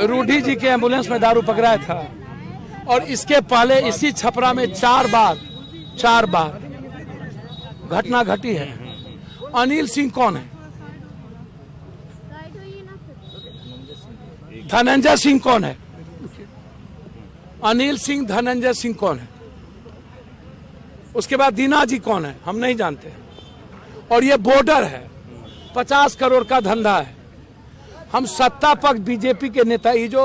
रूढ़ी जी के एम्बुलेंस में दारू पकड़ाया था और इसके पहले इसी छपरा में चार बार घटना घटी है। अनिल सिंह कौन है? धनंजय सिंह कौन है? अनिल सिंह धनंजय सिंह कौन है? उसके बाद दीना जी कौन है? हम नहीं जानते हैं। और ये बॉर्डर है, 50 करोड़ का धंधा है। हम सत्ता पक्ष बीजेपी के नेता ये जो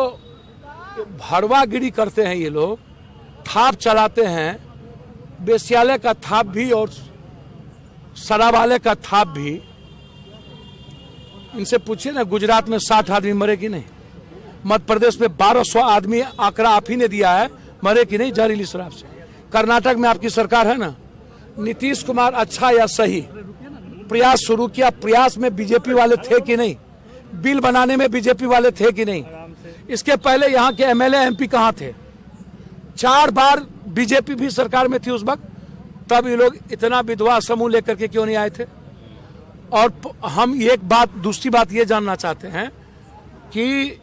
भड़वागिरी करते हैं, ये लोग थाप चलाते हैं, बेश्यालय का थाप भी और शराबालय का थाप भी। इनसे पूछिए ना, गुजरात में 60 आदमी मरे कि नहीं? मध्य प्रदेश में 1200 आदमी आंकड़ा आप ही ने दिया है, मरे कि नहीं जहरीली शराब से? कर्नाटक में आपकी सरकार है ना। नीतीश कुमार अच्छा या सही प्रयास शुरू किया, प्रयास में बीजेपी वाले थे कि नहीं? बिल बनाने में बीजेपी वाले थे कि नहीं? इसके पहले यहाँ के एमएलए एमपी कहाँ थे? 4 बार बीजेपी भी सरकार में थी उस वक्त, तब ये लोग इतना विधवा समूह लेकर के क्यों नहीं आए थे? और हम एक बात, दूसरी बात ये जानना चाहते हैं कि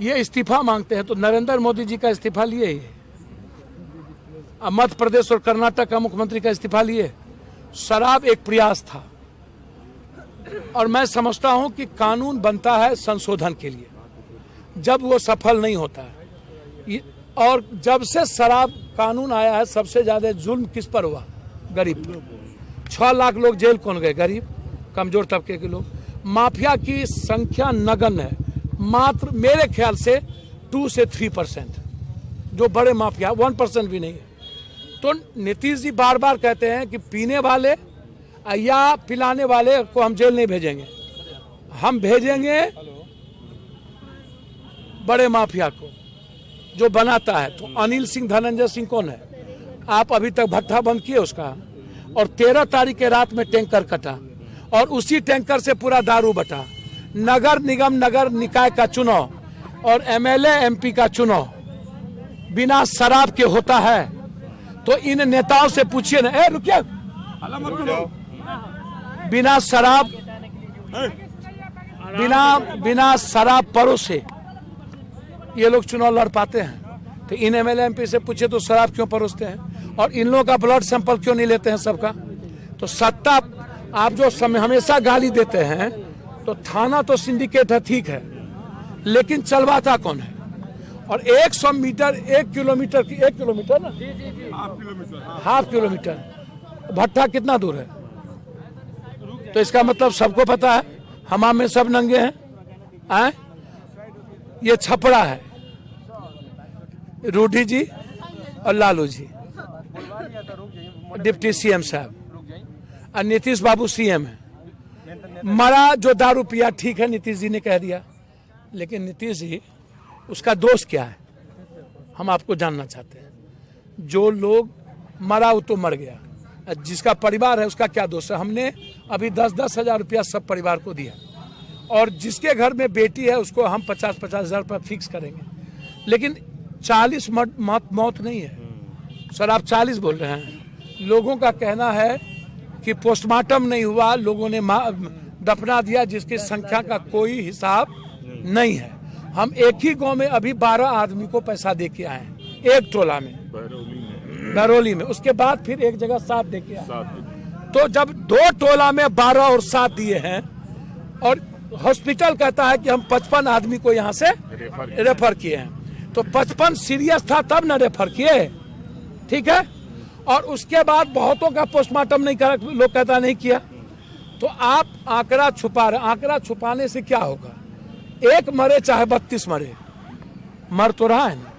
ये इस्तीफा मांगते हैं तो नरेंद्र मोदी जी का इस्तीफा लिए ही, मध्य प्रदेश और कर्नाटक का मुख्यमंत्री का इस्तीफा लिए। शराब एक प्रयास था और मैं समझता हूं कि कानून बनता है संशोधन के लिए, जब वो सफल नहीं होता है। और जब से शराब कानून आया है, सबसे ज्यादा जुल्म किस पर हुआ? गरीब पर। 6 लाख लोग जेल कौन गए? गरीब, कमजोर तबके के लोग। माफिया की संख्या नगण्य है, मात्र मेरे ख्याल से 2 से 3%, जो बड़े माफिया 1% भी नहीं है। तो नीतीश जी बार बार कहते हैं कि पीने वाले या पिलाने वाले को हम जेल नहीं भेजेंगे, हम भेजेंगे बड़े माफिया को जो बनाता है। तो अनिल सिंह धनंजय सिंह कौन है? आप अभी तक भट्ठा बंद किए उसका, और 13 तारीख के रात में टैंकर कटा और उसी टैंकर से पूरा दारू बटा। नगर निगम नगर निकाय का चुनाव और एमएलए एमपी का चुनाव बिना शराब के होता है? तो इन नेताओं से पूछिए ना, रुकिए, बिना शराब बिना शराब परोसे ये लोग चुनाव लड़ पाते हैं? तो इन एमएलए एमपी से पूछिए तो शराब क्यों परोसते हैं? और इन लोगों का ब्लड सैंपल क्यों नहीं लेते हैं सबका? तो सत्ता, आप जो हमेशा गाली देते हैं, तो थाना तो सिंडिकेट है, ठीक है, लेकिन चलवाता कौन है? और 100 मीटर 1 किलोमीटर की 1 किलोमीटर ना, हाफ किलोमीटर भट्ठा कितना दूर है? तो इसका मतलब सबको पता है, हमाम में सब नंगे हैं। ये छपरा है, रूढ़ी जी और लालू जी डिप्टी सीएम साहब, और नीतीश बाबू सीएम है। मरा जो दारू पिया, ठीक है, नीतीश जी ने कह दिया, लेकिन नीतीश जी, उसका दोष क्या है? हम आपको जानना चाहते हैं। जो लोग मरा वो तो मर गया, जिसका परिवार है उसका क्या दोष है? हमने अभी 10-10 हजार रुपया सब परिवार को दिया, और जिसके घर में बेटी है उसको हम 50-50 हजार रुपया फिक्स करेंगे। लेकिन 40 मौत नहीं है सर, आप 40 बोल रहे हैं। लोगों का कहना है कि पोस्टमार्टम नहीं हुआ, लोगों ने दफना दिया, जिसकी संख्या का कोई हिसाब नहीं है। हम एक ही गांव में अभी 12 आदमी को पैसा दे के आए, एक टोला में, बरौली में। उसके बाद फिर एक जगह 7 दे के आए। तो जब 2 टोला में 12 और 7 दिए हैं, और हॉस्पिटल कहता है कि हम 55 आदमी को यहाँ से रेफर किए हैं, तो 55 सीरियस था तब न रेफर किए, ठीक है। और उसके बाद बहुतों का पोस्टमार्टम नहीं करा, लोग कहता नहीं किया। तो आप आंकड़ा छुपा रहे। आंकड़ा छुपाने से क्या होगा? एक मरे चाहे 32 मरे, मर तो रहा है ना।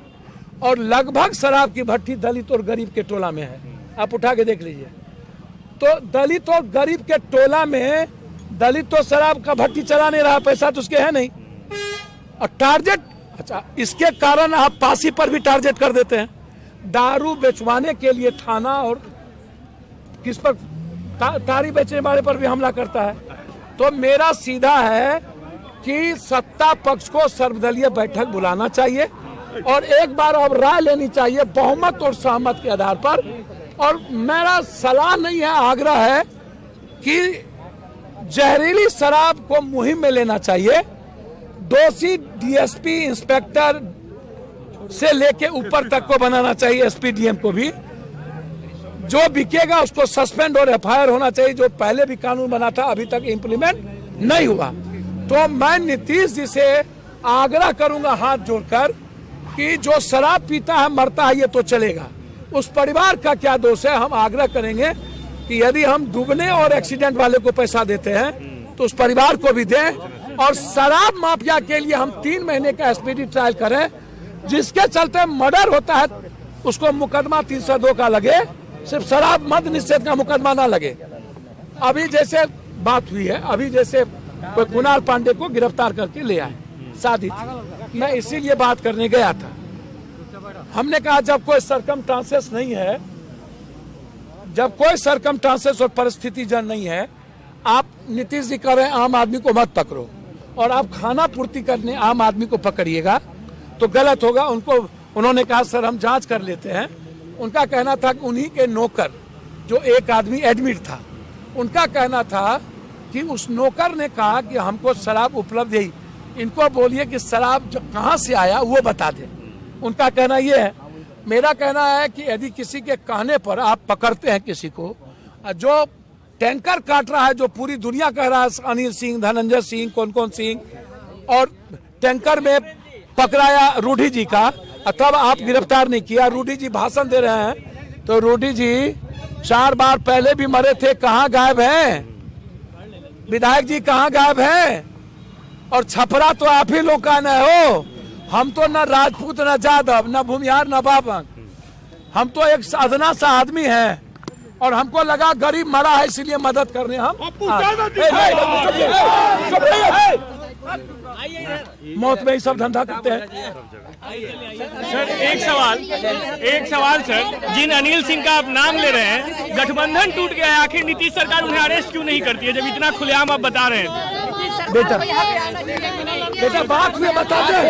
और लगभग शराब की भट्टी दलित और गरीब के टोला में है, आप उठा के देख लीजिए। तो दलित और गरीब के टोला में, दलित तो शराब का भट्टी चला नहीं रहा, पैसा तो उसके है नहीं। और टारगेट, अच्छा, इसके कारण आप पासी पर भी टारगेट कर देते हैं। दारू बेचवाने के लिए थाना और किस पर, तारी बेचने वाले पर भी हमला करता है। तो मेरा सीधा है कि सत्ता पक्ष को सर्वदलीय बैठक बुलाना चाहिए और एक बार अब राय लेनी चाहिए बहुमत और सहमत के आधार पर। और मेरा सलाह नहीं है, आग्रह है कि जहरीली शराब को मुहिम में लेना चाहिए। दोषी डीएसपी इंस्पेक्टर से लेके ऊपर तक को बनाना चाहिए, एसपी डीएम को भी। जो बिकेगा उसको सस्पेंड और एफआईआर होना चाहिए। जो पहले भी कानून बना था अभी तक इम्प्लीमेंट नहीं हुआ। तो मैं नीतीश जी से आग्रह करूंगा हाथ जोड़कर कि जो शराब पीता है मरता है ये तो चलेगा, उस परिवार का क्या दोष है। हम आग्रह करेंगे कि यदि हम डूबने और एक्सीडेंट वाले को पैसा देते हैं तो उस परिवार को भी दें। और शराब माफिया के लिए हम 3 महीने का स्पीडी ट्रायल करें, जिसके चलते मर्डर होता है उसको मुकदमा 302 का लगे, सिर्फ शराब मद निषेध का मुकदमा ना लगे। अभी जैसे बात हुई है, अभी जैसे कोई कुणाल पांडे को गिरफ्तार करके ले आए, शादी थी, मैं इसीलिए बात करने गया था। हमने कहा जब कोई सरकमस्टांसेस नहीं है, जब कोई सरकमस्टांसेस और परिस्थिति जन नहीं है, आप नीतीश जी कह रहे हैं आम आदमी को मत पकड़ो और आप खाना पूर्ति करने आम आदमी को पकड़िएगा तो गलत होगा। उन्होंने कहा सर हम जांच कर लेते हैं। उनका कहना था कि उन्हीं के नौकर जो एक आदमी एडमिट था, उनका कहना था कि उस नौकर ने कहा कि हमको शराब उपलब्ध है, इनको बोलिए कि शराब जो कहाँ से आया वो बता दें। उनका कहना ये है। मेरा कहना है कि यदि किसी के कहने पर आप पकड़ते हैं किसी को, जो टैंकर काट रहा है, जो पूरी दुनिया कह रहा है अनिल सिंह, धनंजय सिंह, कौन सिंह, और टैंकर में पकड़ाया रूढ़ी जी का, तब आप गिरफ्तार नहीं किया। रूढ़ी जी भाषण दे रहे हैं तो रूढ़ी जी 4 बार पहले भी मरे थे, कहाँ गायब हैं? विधायक जी कहाँ गायब हैं? और छपरा तो आप ही लोग का न हो। हम तो न राजपूत, न जादव, न भूमिहार, न बाबन, हम तो एक साधना सा आदमी है। और हमको लगा गरीब मरा है इसलिए मदद करने हम मौत में ही सब धंधा करते हैं। सर एक सवाल सर, जिन अनिल सिंह का आप नाम ले रहे हैं, गठबंधन टूट गया है, आखिर नीतीश सरकार उन्हें अरेस्ट क्यों नहीं करती है जब इतना खुलेआम आप बता रहे हैं? बेटा बात में बता दे।